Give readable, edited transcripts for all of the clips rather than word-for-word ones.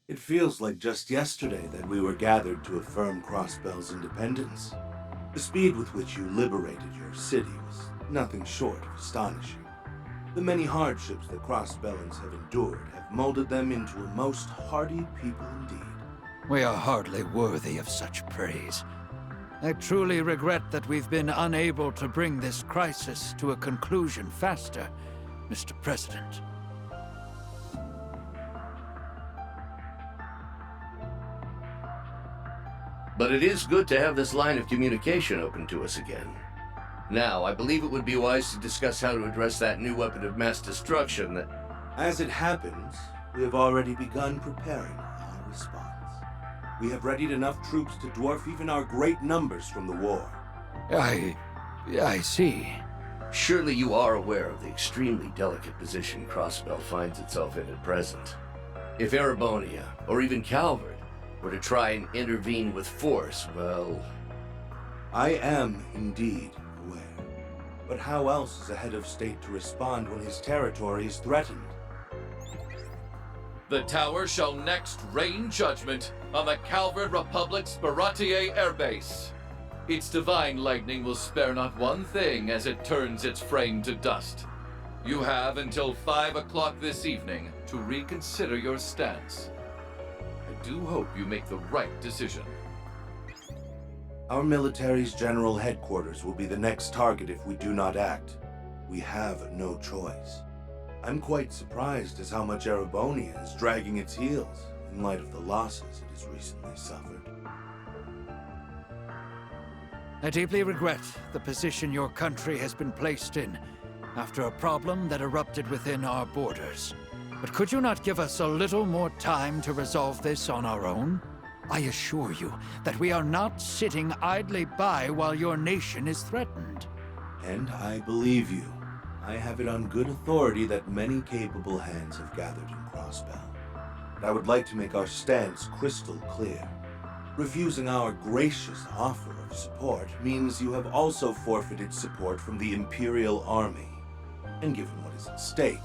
It feels like just yesterday that we were gathered to affirm Crossbell's independence. The speed with which you liberated your city was nothing short of astonishing. The many hardships that Crossbellans have endured have molded them into a most hardy people indeed. We are hardly worthy of such praise. I truly regret that we've been unable to bring this crisis to a conclusion faster, Mr. President. But it is good to have this line of communication open to us again. Now, I believe it would be wise to discuss how to address that new weapon of mass destruction that... As it happens, we have already begun preparing our response. We have readied enough troops to dwarf even our great numbers from the war. I see. Surely you are aware of the extremely delicate position Crossbell finds itself in at present. If Erebonia, or even Calvert, were to try and intervene with force, well... I am indeed aware. But how else is a head of state to respond when his territory is threatened? The tower shall next rain judgment on the Calvert Republic's Baratier airbase. Its divine lightning will spare not one thing as it turns its frame to dust. You have until 5 o'clock this evening to reconsider your stance. I do hope you make the right decision. Our military's general headquarters will be the next target if we do not act. We have no choice. I'm quite surprised as how much Erebonia is dragging its heels in light of the losses it has recently suffered. I deeply regret the position your country has been placed in after a problem that erupted within our borders. But could you not give us a little more time to resolve this on our own? I assure you that we are not sitting idly by while your nation is threatened. And I believe you. I have it on good authority that many capable hands have gathered in Crossbell. But I would like to make our stance crystal clear. Refusing our gracious offer of support means you have also forfeited support from the Imperial Army. And given what is at stake,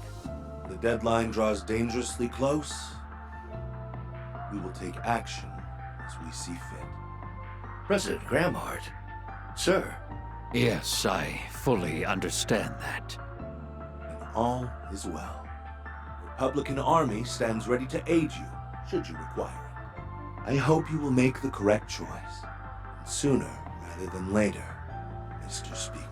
the deadline draws dangerously close. We will take action as we see fit. President Gramhart, sir. Yes, I fully understand that. And all is well. The Republican Army stands ready to aid you, should you require it. I hope you will make the correct choice, and sooner rather than later, Mr. Speaker.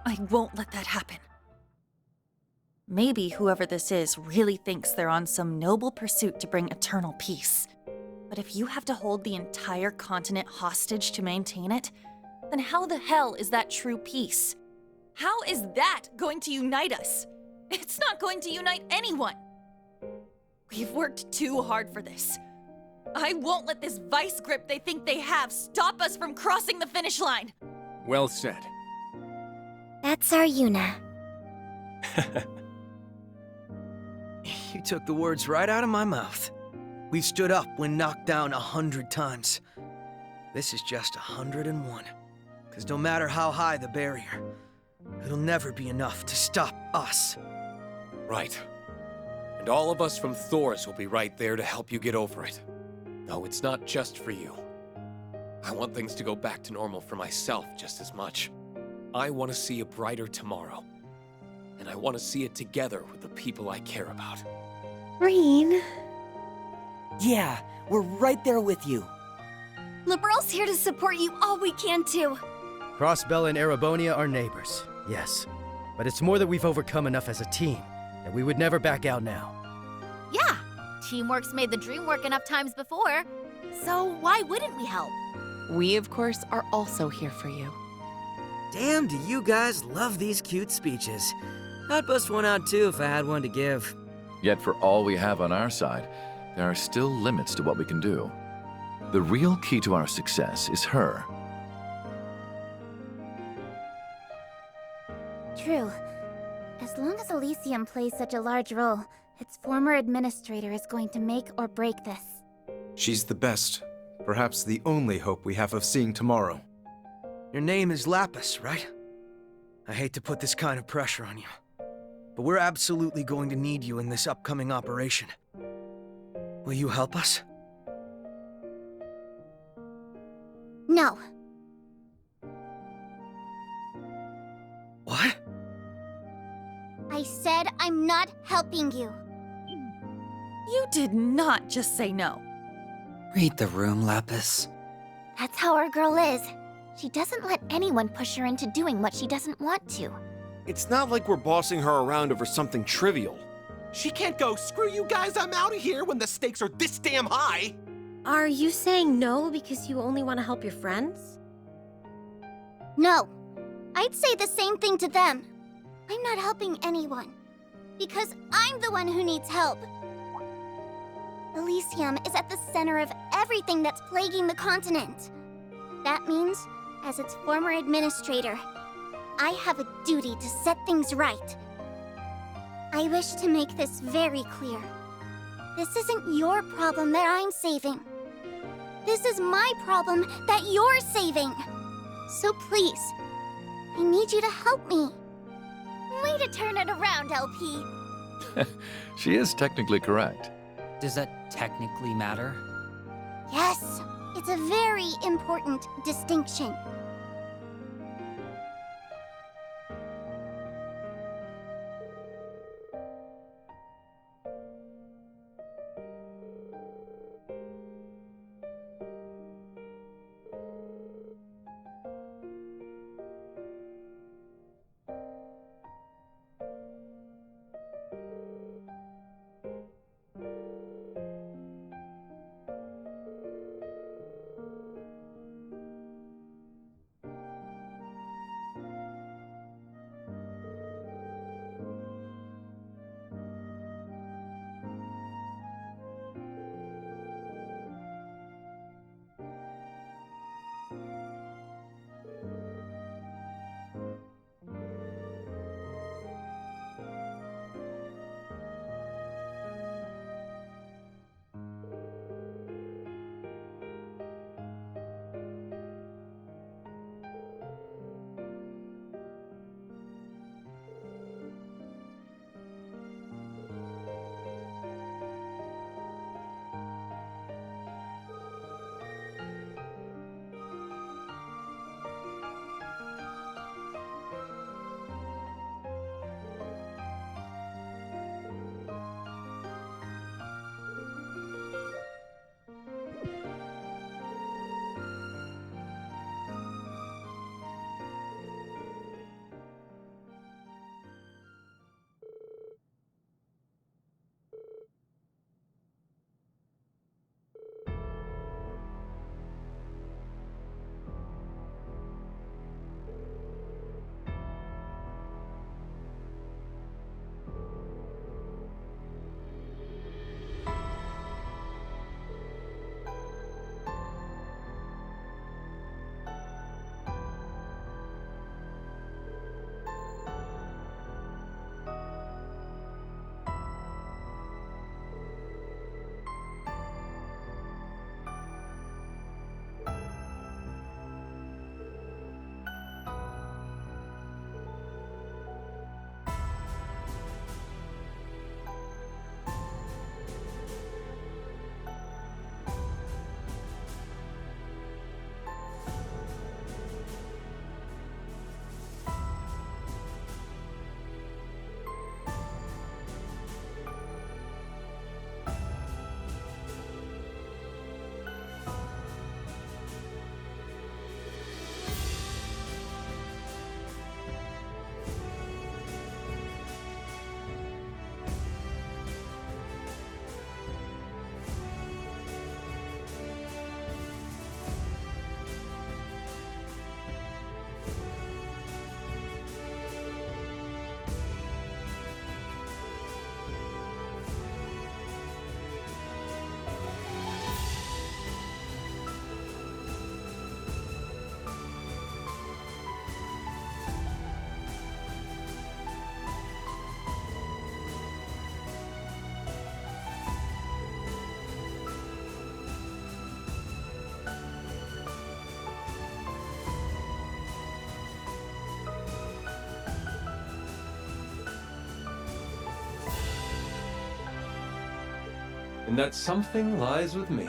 I won't let that happen. Maybe whoever this is really thinks they're on some noble pursuit to bring eternal peace. But if you have to hold the entire continent hostage to maintain it, then how the hell is that true peace? How is that going to unite us? It's not going to unite anyone. We've worked too hard for this. I won't let this vice grip they think they have stop us from crossing the finish line. Well said. That's our Yuna. You took the words right out of my mouth. We've stood up when knocked down 100 times. This is just 101. Because no matter how high the barrier, it'll never be enough to stop us. Right. And all of us from Thor's will be right there to help you get over it. No, it's not just for you. I want things to go back to normal for myself just as much. I want to see a brighter tomorrow. And I want to see it together with the people I care about. Green. Yeah, we're right there with you. Liberal's here to support you all we can too. Crossbell and Erebonia are neighbors, yes. But it's more that we've overcome enough as a team that we would never back out now. Yeah, teamwork's made the dream work enough times before. So why wouldn't we help? We, of course, are also here for you. Damn, do you guys love these cute speeches. I'd bust one out too if I had one to give. Yet for all we have on our side, there are still limits to what we can do. The real key to our success is her. True. As long as Elysium plays such a large role, its former administrator is going to make or break this. She's the best. Perhaps the only hope we have of seeing tomorrow. Your name is Lapis, right? I hate to put this kind of pressure on you, but we're absolutely going to need you in this upcoming operation. Will you help us? No. What? I said I'm not helping you. You did not just say no. Read the room, Lapis. That's how our girl is. She doesn't let anyone push her into doing what she doesn't want to. It's not like we're bossing her around over something trivial. She can't go, "Screw you guys, I'm out of here," when the stakes are this damn high. Are you saying no because you only want to help your friends? No. I'd say the same thing to them. I'm not helping anyone. Because I'm the one who needs help. Elysium is at the center of everything that's plaguing the continent. That means, as its former administrator, I have a duty to set things right. I wish to make this very clear. This isn't your problem that I'm saving. This is my problem that you're saving. So please, I need you to help me. Way to turn it around, LP. She is technically correct. Does that technically matter? Yes, it's a very important distinction. and that something lies with me.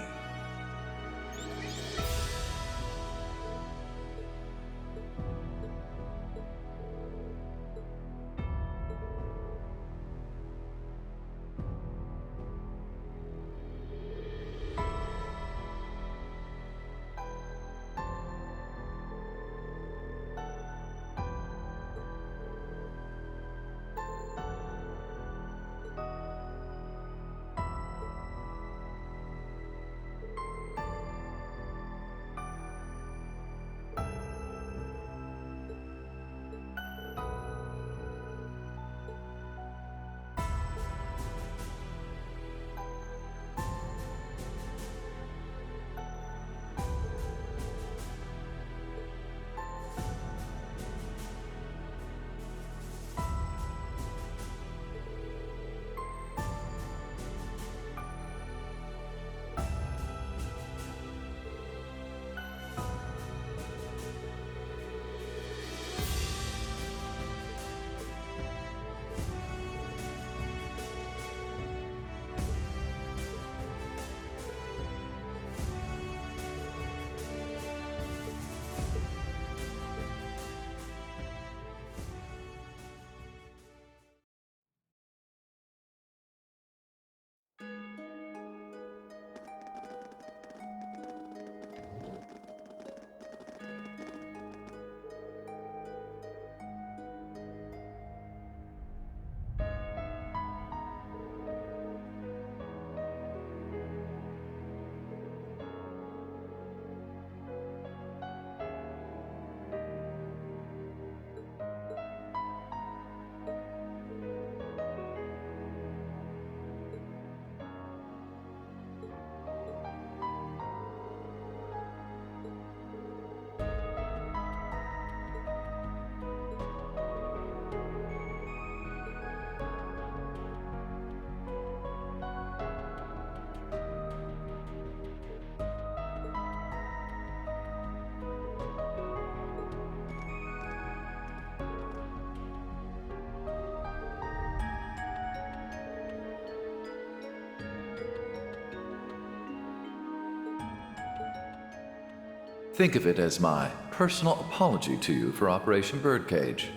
Think of it as my personal apology to you for Operation Birdcage.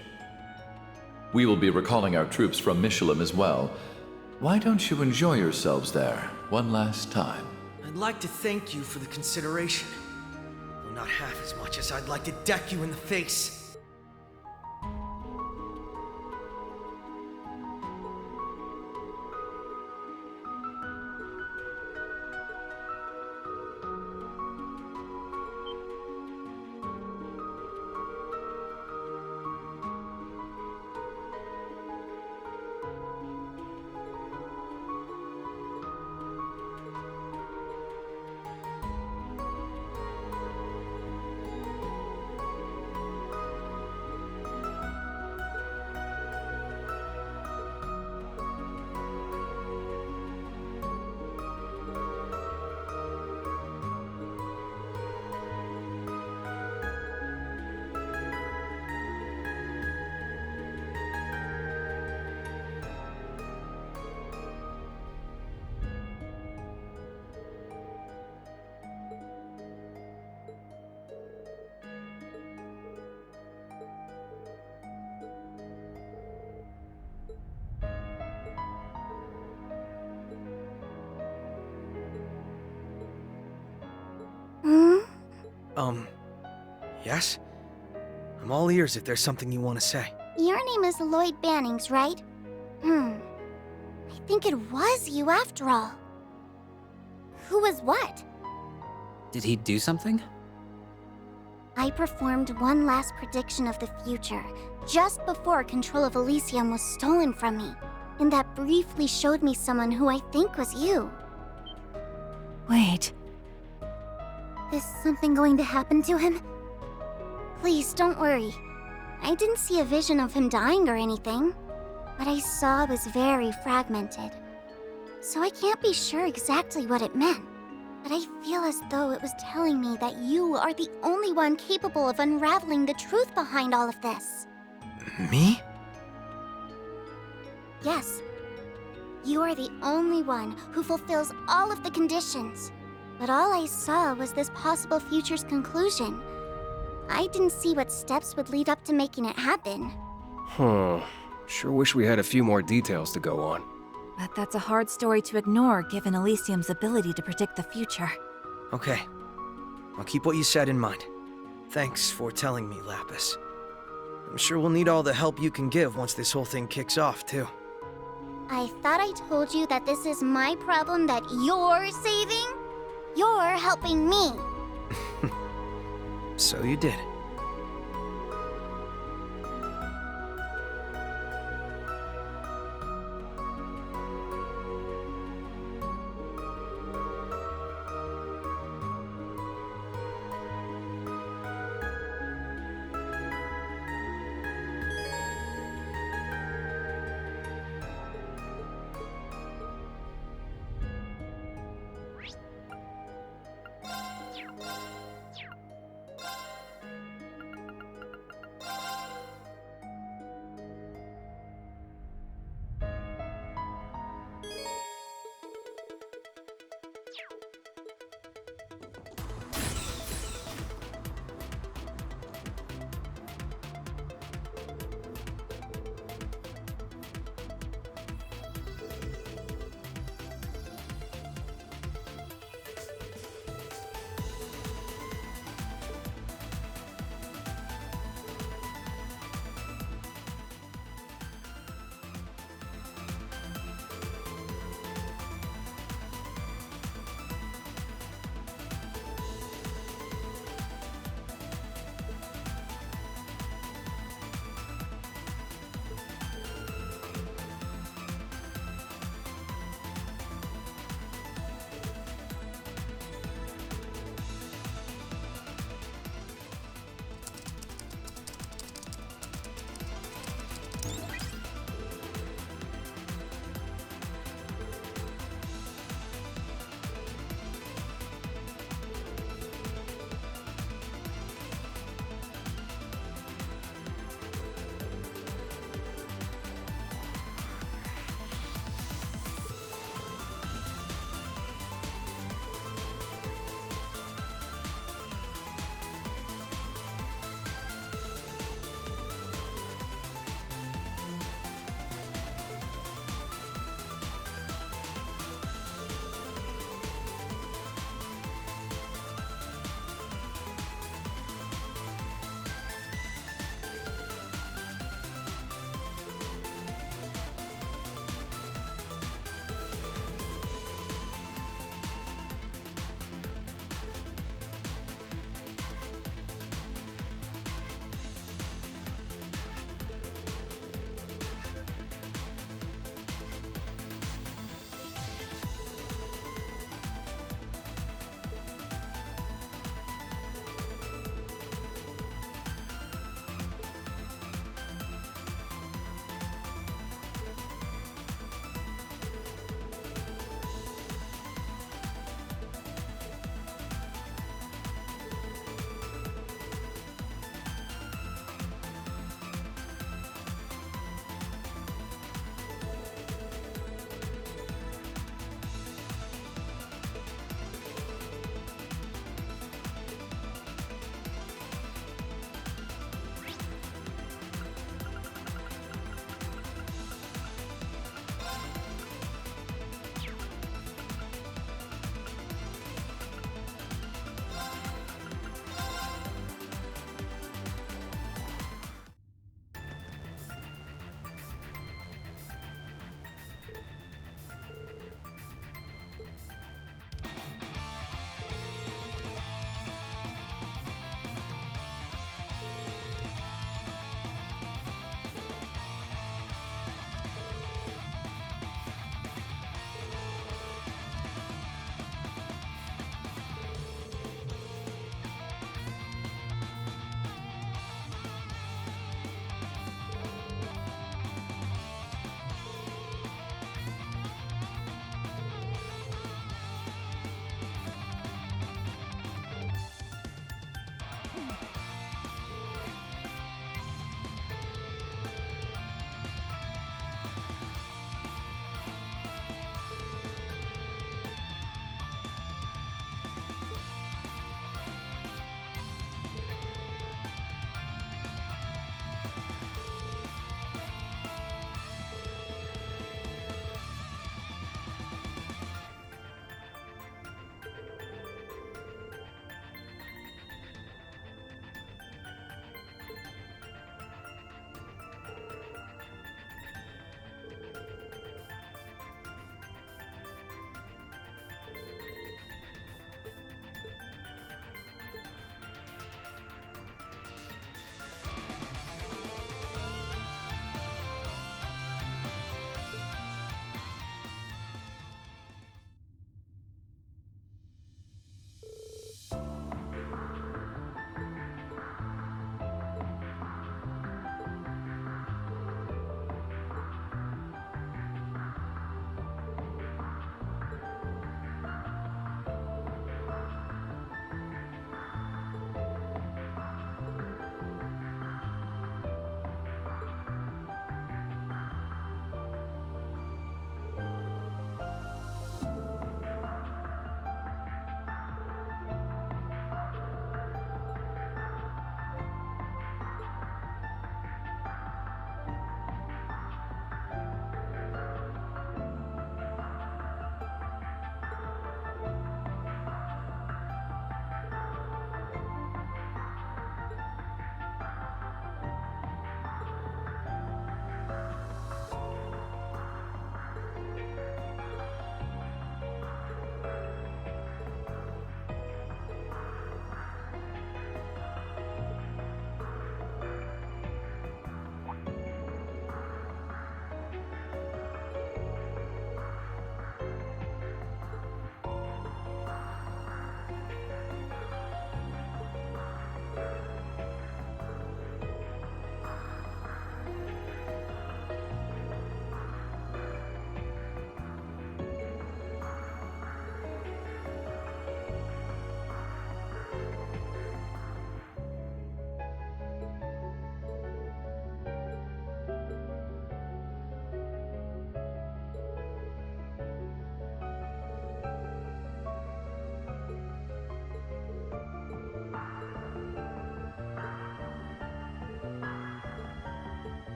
We will be recalling our troops from Michelin as well. Why don't you enjoy yourselves there one last time? I'd like to thank you for the consideration. Though not half as much as I'd like to deck you in the face. Yes? I'm all ears if there's something you want to say. Your name is Lloyd Bannings, right? I think it was you after all. Who was what? Did he do something? I performed one last prediction of the future, just before control of Elysium was stolen from me. And that briefly showed me someone who I think was you. Wait. Is something going to happen to him? Please, don't worry. I didn't see a vision of him dying or anything. What I saw was very fragmented. So I can't be sure exactly what it meant. But I feel as though it was telling me that you are the only one capable of unraveling the truth behind all of this. Me? Yes. You are the only one who fulfills all of the conditions. But all I saw was this possible future's conclusion. I didn't see what steps would lead up to making it happen. Sure wish we had a few more details to go on. But that's a hard story to ignore given Elysium's ability to predict the future. Okay. I'll keep what you said in mind. Thanks for telling me, Lapis. I'm sure we'll need all the help you can give once this whole thing kicks off, too. I thought I told you that this is my problem that you're saving? You're helping me. So you did.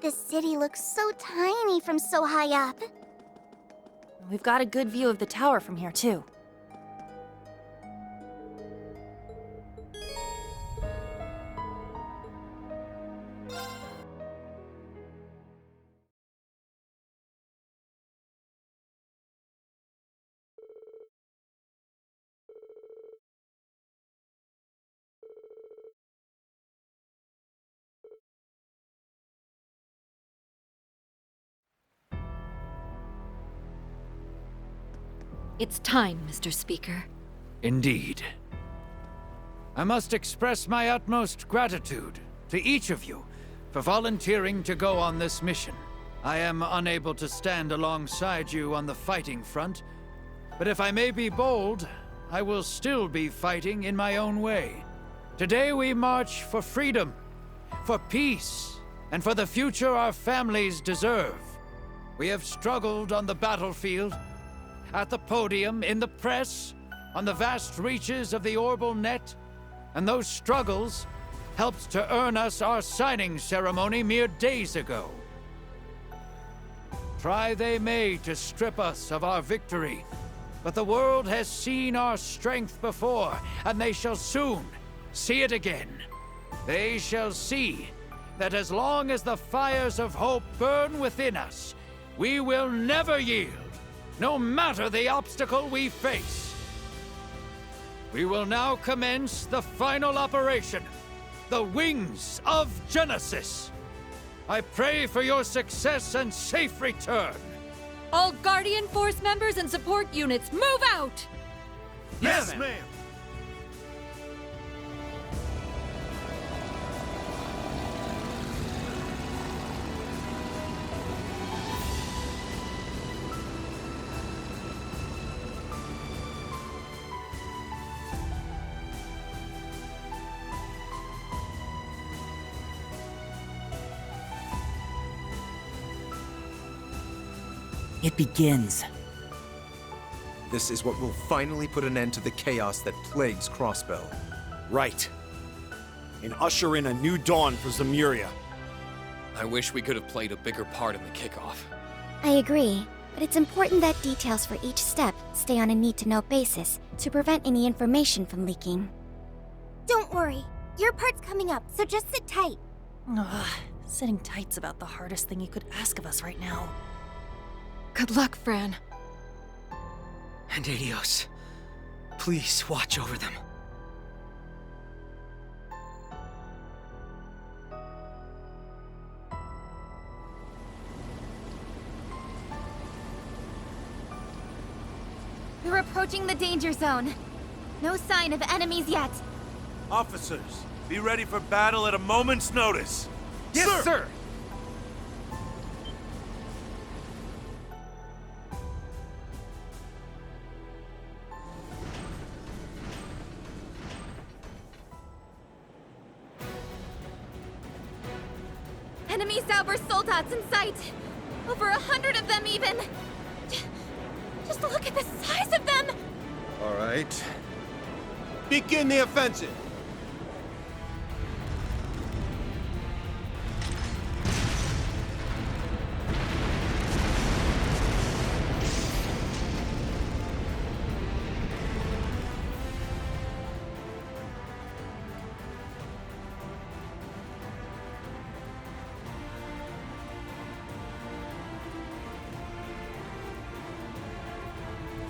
the city looks so tiny from so high up. We've got a good view of the tower from here, too. It's time, Mr. Speaker. Indeed. I must express my utmost gratitude to each of you for volunteering to go on this mission. I am unable to stand alongside you on the fighting front, but if I may be bold, I will still be fighting in my own way. Today we march for freedom, for peace, and for the future our families deserve. We have struggled on the battlefield, at the podium, in the press, on the vast reaches of the Orbal Net, and those struggles helped to earn us our signing ceremony mere days ago. Try they may to strip us of our victory, but the world has seen our strength before, and they shall soon see it again. They shall see that as long as the fires of hope burn within us, we will never yield, no matter the obstacle we face. We will now commence the final operation, the Wings of Genesis. I pray for your success and safe return. All Guardian Force members and support units, move out! Yes, ma'am. It begins. This is what will finally put an end to the chaos that plagues Crossbell. Right. And usher in a new dawn for Zemuria. I wish we could have played a bigger part in the kickoff. I agree, but it's important that details for each step stay on a need-to-know basis to prevent any information from leaking. Don't worry, your part's coming up, so just sit tight. Ugh, sitting tight's about the hardest thing you could ask of us right now. Good luck, Fran. And Adios. Please watch over them. We're approaching the danger zone. No sign of enemies yet. Officers, be ready for battle at a moment's notice. Yes, sir! Enemy Zauber soldats in sight! Over 100 of them, even! Just look at the size of them! All right. Begin the offensive!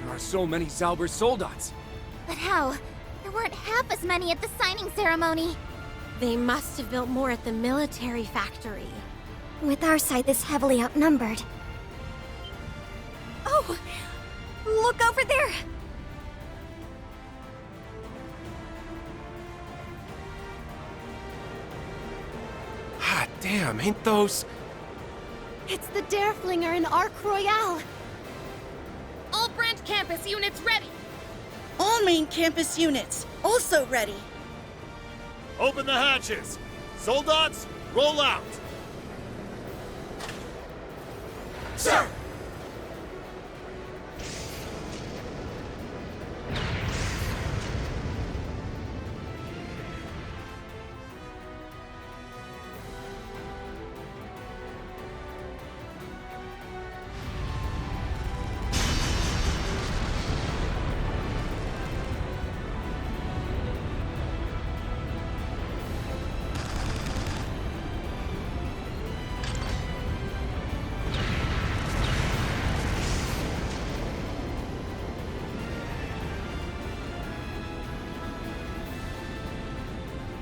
There are so many Zauber soldats. But how? There weren't half as many at the signing ceremony. They must have built more at the military factory. With our side this heavily outnumbered. Oh! Look over there! Ah, damn, ain't those... It's the Dareflinger and Arc Royale. All branch campus units ready! All main campus units, also ready. Open the hatches! Soldats, roll out! Sir!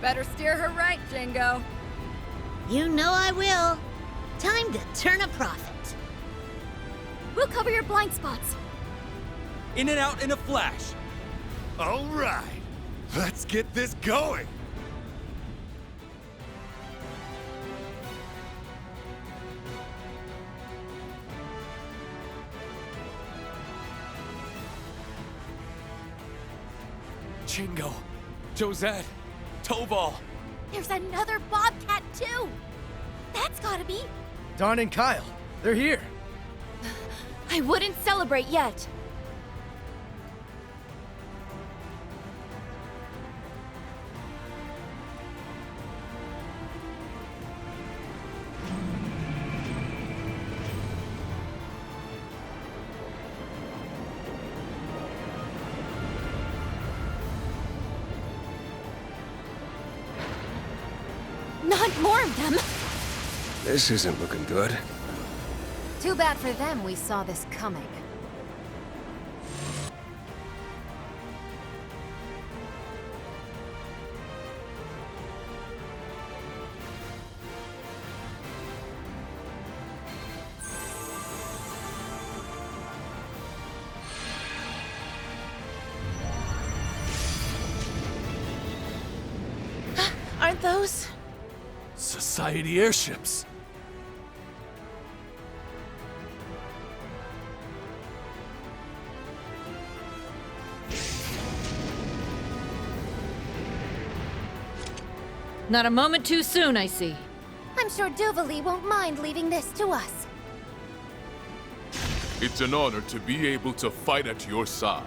Better steer her right, Jingo. You know I will. Time to turn a profit. We'll cover your blind spots. In and out in a flash. All right, let's get this going. Jingo, Josette, Tobal. There's another Bobcat, too. That's gotta be. Don and Kyle, they're here. I wouldn't celebrate yet. Not more of them! This isn't looking good. Too bad for them we saw this coming. Aren't those? Society airships. Not a moment too soon, I see. I'm sure Duvali won't mind leaving this to us. It's an honor to be able to fight at your side,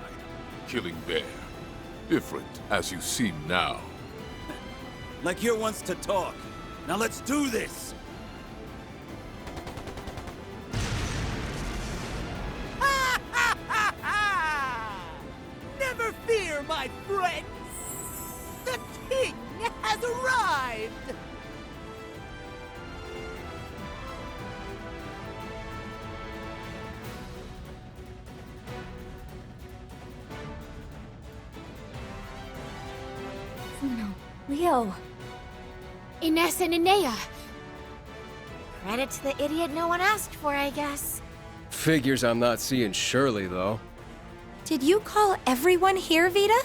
Killing Bear. Different as you seem now. Like here wants to talk. Now let's do this! Never fear, my friends! The king has arrived! No, Leo. Ines and Inea. Credit to the idiot no one asked for, I guess. Figures I'm not seeing Shirley, though. Did you call everyone here, Vita?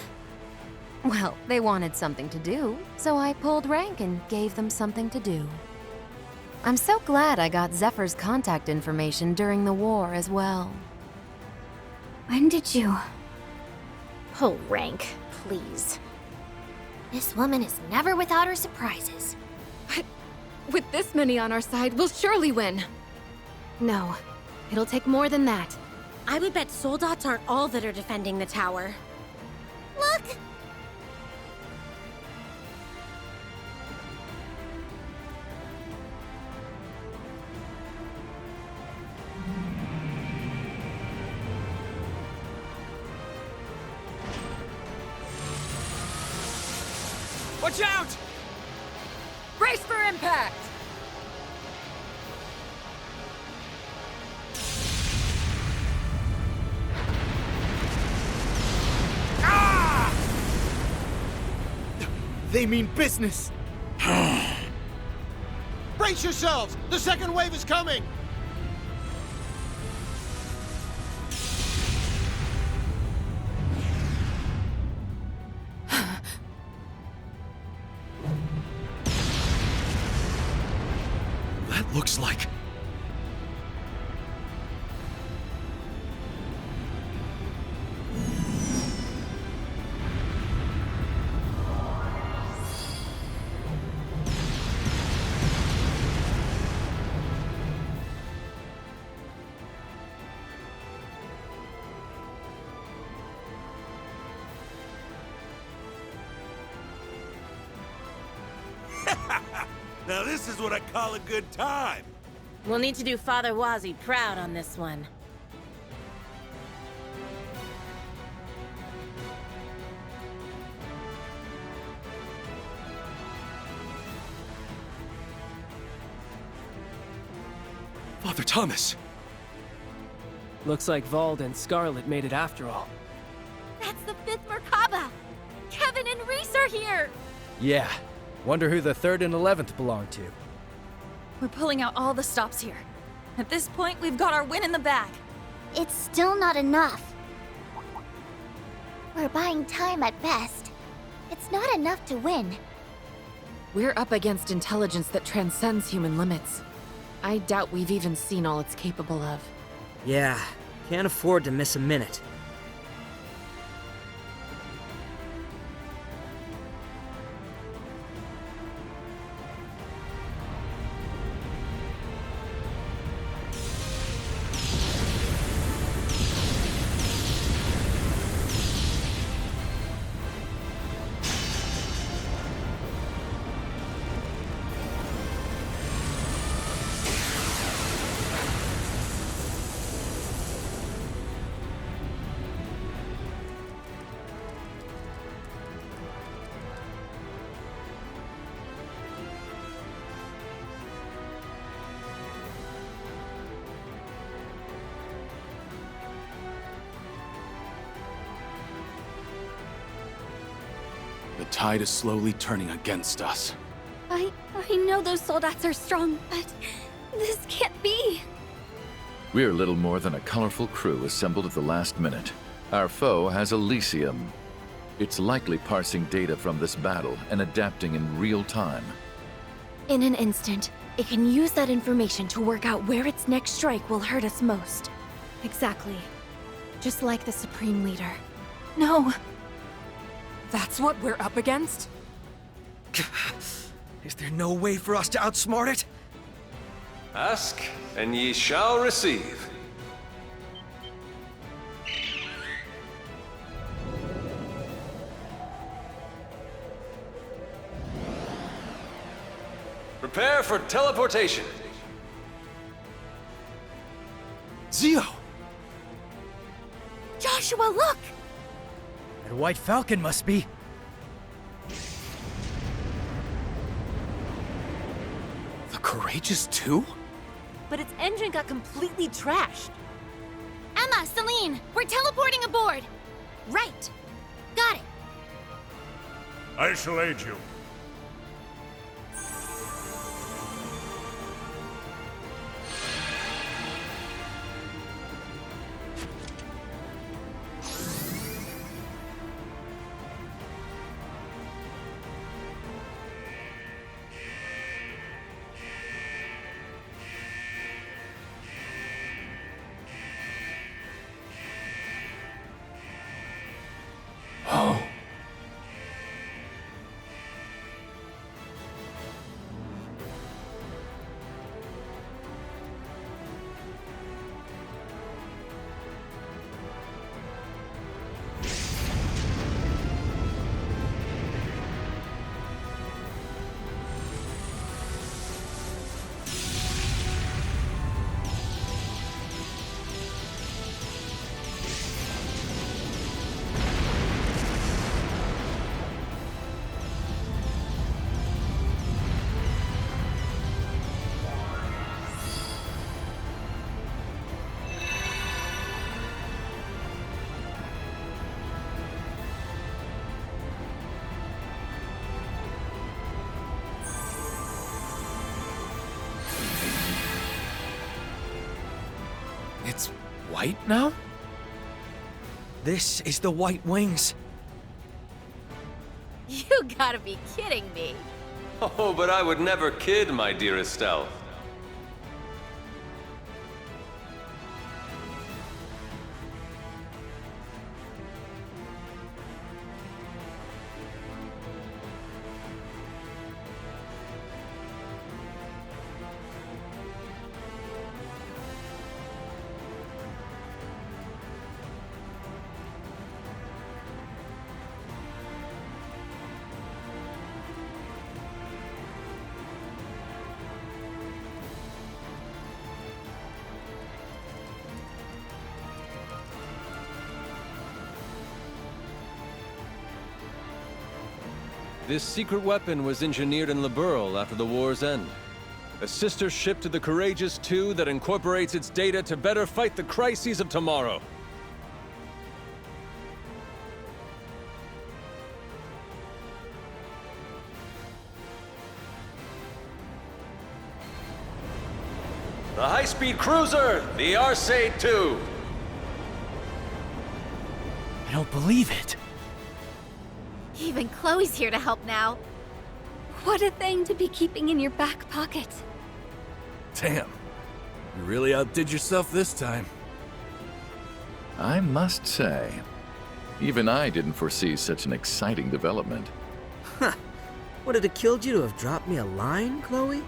Well, they wanted something to do, so I pulled rank and gave them something to do. I'm so glad I got Zephyr's contact information during the war as well. When did you... Pull rank, please. This woman is never without her surprises. But with this many on our side, we'll surely win. No, it'll take more than that. I would bet soldats aren't all that are defending the tower. Look! Watch out! Brace for impact! They mean business. Brace yourselves! The second wave is coming! That looks like... Now this is what I call a good time. We'll need to do Father Wazi proud on this one. Father Thomas! Looks like Vald and Scarlet made it after all. That's the 5th Merkaba! Kevin and Reese are here! Yeah, Wonder who the 3rd and 11th belong to. We're pulling out all the stops here. At this point, we've got our win in the bag. It's still not enough. We're buying time at best. It's not enough to win. We're up against intelligence that transcends human limits. I doubt we've even seen all it's capable of. Yeah, can't afford to miss a minute. The tide is slowly turning against us. I know those soldats are strong, but this can't be. We're little more than a colorful crew assembled at the last minute. Our foe has Elysium. It's likely parsing data from this battle and adapting in real time. In an instant, it can use that information to work out where its next strike will hurt us most. Exactly. Just like the Supreme Leader. No. That's what we're up against? Is there no way for us to outsmart it? Ask, and ye shall receive. Prepare for teleportation. Zio! Joshua, look! That White Falcon must be. The Courageous 2? But its engine got completely trashed. Emma, Celine, we're teleporting aboard. Right. Got it. I shall aid you. Oh. It's white now? This is the White Wings. You gotta be kidding me. Oh, but I would never kid, my dearest elf. This secret weapon was engineered in Liberl after the war's end. A sister ship to the Courageous 2 that incorporates its data to better fight the crises of tomorrow. The high-speed cruiser, the Arcade-2. I don't believe it. Even Chloe's here to help now. What a thing to be keeping in your back pocket. Damn. You really outdid yourself this time. I must say, even I didn't foresee such an exciting development. Huh. Would it have killed you to have dropped me a line, Chloe?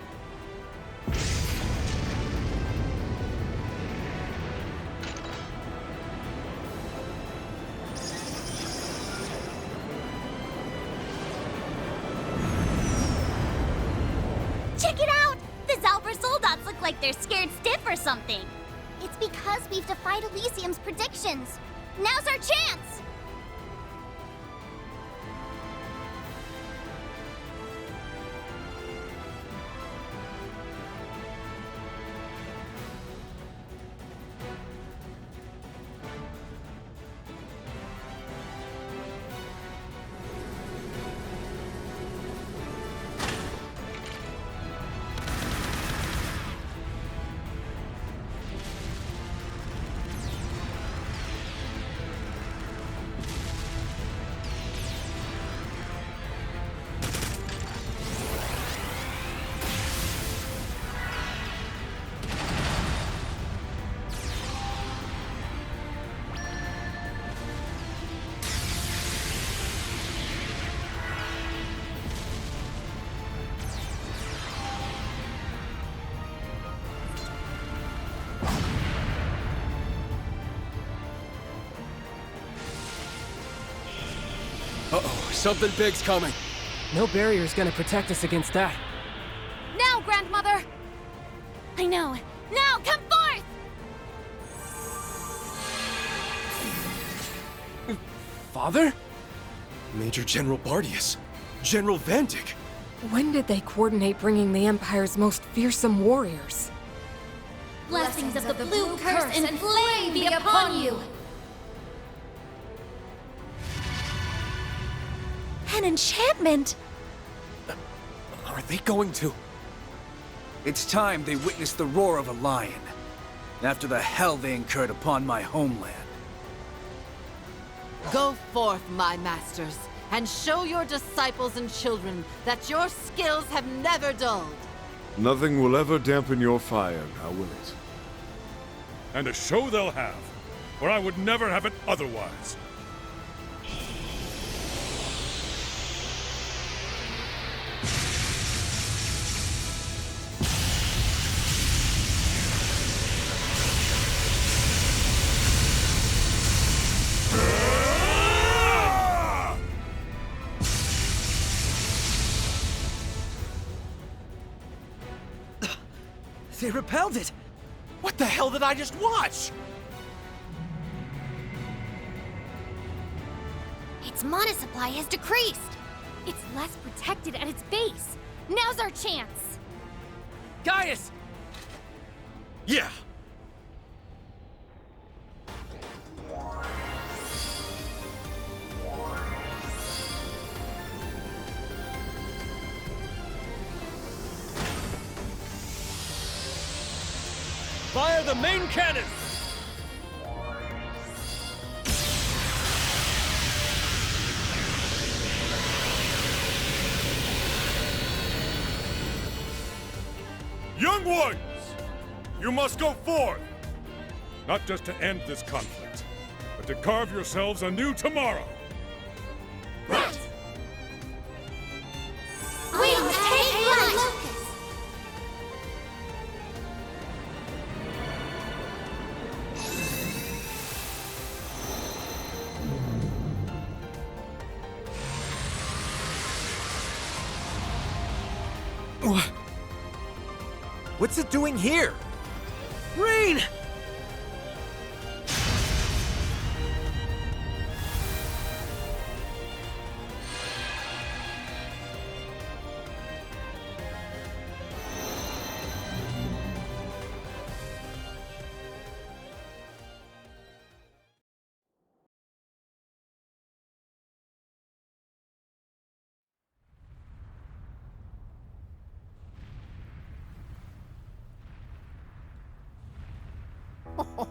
Check it out! The Zalber Soldats look like they're scared stiff or something. It's because we've defied Elysium's predictions. Now's our chance! Uh-oh, something big's coming. No barrier's gonna protect us against that. Now, Grandmother! I know. Now, come forth! Father? Major General Bardius. General Vandik. When did they coordinate bringing the Empire's most fearsome warriors? Blessings of the blue curse and flame be upon you! An enchantment! Are they going to? It's time they witnessed the roar of a lion, after the hell they incurred upon my homeland. Go forth, my masters, and show your disciples and children that your skills have never dulled. Nothing will ever dampen your fire, now will it? And a show they'll have, for I would never have it otherwise. They repelled it! What the hell did I just watch? Its mana supply has decreased. It's less protected at its base. Now's our chance. Gaius! Yeah. Fire the main cannon! Young ones! You must go forth! Not just to end this conflict, but to carve yourselves a new tomorrow! Right! Wings take flight! What's it doing here? Rain!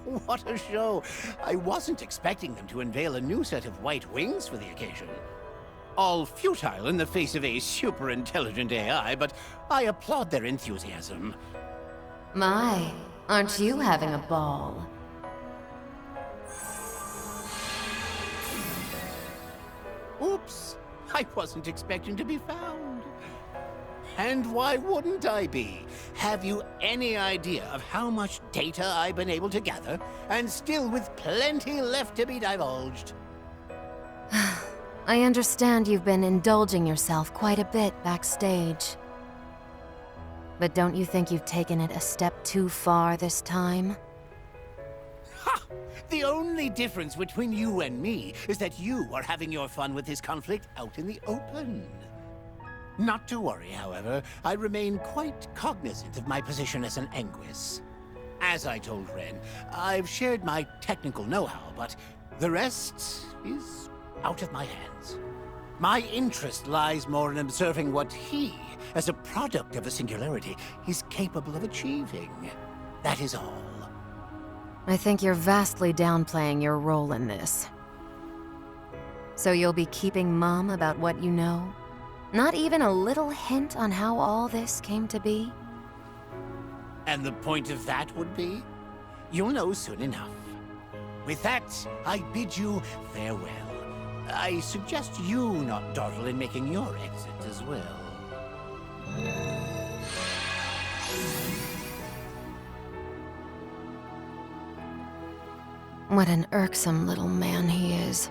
What a show! I wasn't expecting them to unveil a new set of white wings for the occasion. All futile in the face of a super-intelligent AI, but I applaud their enthusiasm. My, aren't you having a ball? Oops! I wasn't expecting to be found. And why wouldn't I be? Have you any idea of how much data I've been able to gather, and still with plenty left to be divulged? I understand you've been indulging yourself quite a bit backstage. But don't you think you've taken it a step too far this time? Ha! The only difference between you and me is that you are having your fun with this conflict out in the open. Not to worry, however, I remain quite cognizant of my position as an Anguis. As I told Ren, I've shared my technical know-how, but the rest is out of my hands. My interest lies more in observing what he, as a product of the singularity, is capable of achieving. That is all. I think you're vastly downplaying your role in this. So you'll be keeping mum about what you know? Not even a little hint on how all this came to be? And the point of that would be? You'll know soon enough. With that, I bid you farewell. I suggest you not dawdle in making your exit as well. What an irksome little man he is.